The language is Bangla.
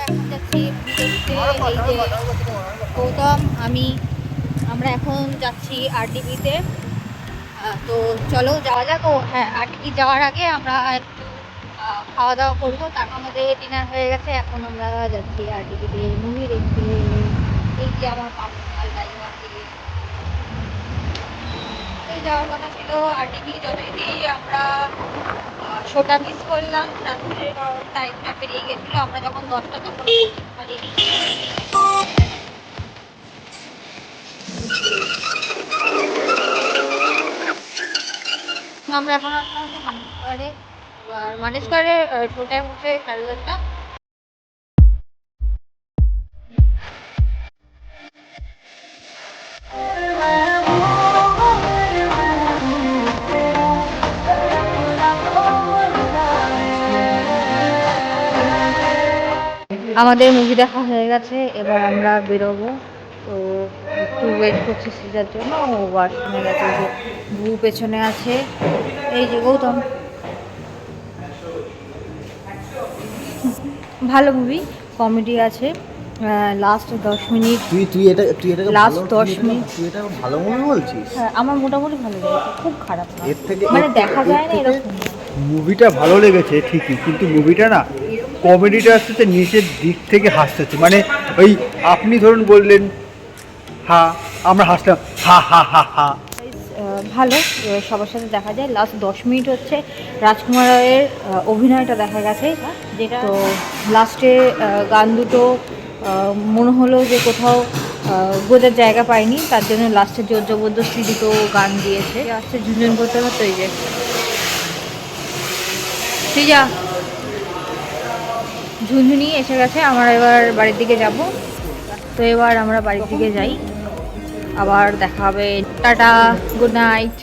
এখন যাচ্ছি দেখতে। এই যে গৌতম, আমরা এখন যাচ্ছি আরডিবিতে। তো চলো যাওয়া যাক। ও হ্যাঁ, আরডিবি যাওয়ার আগে আমরা একটু খাওয়া দাওয়া করবো। তার আমাদের ডিনার হয়ে গেছে, এখন আমরা যাচ্ছি আরডিবিতে মুভি দেখতে। এই যে আমার পার্সোনাল গাড়ি আছে, যাওয়ার কথা ছিল আরডিবি, যতই আমরা শোটা মিস করলাম। রাত্রে টাইমটা পেরিয়ে গেছিলো, আমরা যখন 10টা তখন পারিনি। আমরা এখন আসলাম মানেসগড়ে। আর মানেসগড়ে টোটায় উঠে 10:30। আমাদের মুভি দেখা হয়ে গেছে, এবার আমরা বেরোবো। তো একটু ওয়েট করছি সিজার জন্য। ও ওয়াশরুমে গেছে, যে বউ পেছনে আছে। এই যে গৌতম। ভালো মুভি, কমেডি আছে। লাস্ট 10 মিনিট, লাস্ট 10 মিনিট তুই এটা ভালো মুভি বলছিস? হ্যাঁ, আমার মোটামুটি ভালো লেগেছে, খুব খারাপ না। এর থেকে মানে দেখা যায় না এরকম। মুভিটা ভালো লেগেছে ঠিকই, কিন্তু মুভিটা না কমেডিটা আসছে নিচের দিক থেকে হাসতেছে। মানে ওই আপনি ধরুন বললেন হা, আমরা হাসলাম হা হা হা হা। ভালো, সবার সাথে দেখা যায়। লাস্ট 10 মিনিট হচ্ছে রাজকুমার রায়ের অভিনয়টা দেখা গেছে, যেটা তো লাস্টে গান দুটো মনে হলো যে কোথাও বোঝার জায়গা পায়নি, তার জন্য লাস্টে জোর জবরদস্তি দুটো গান দিয়েছে। আসছে ঝুনঝুন করতে হতো। এই যে ঠিক যা, ঝুনঝুনি এসে গেছে। আমরা এবার বাড়ির দিকে যাব। তো এবার আমরা বাড়ির দিকে যাই, আবার দেখা হবে। Tata, good night.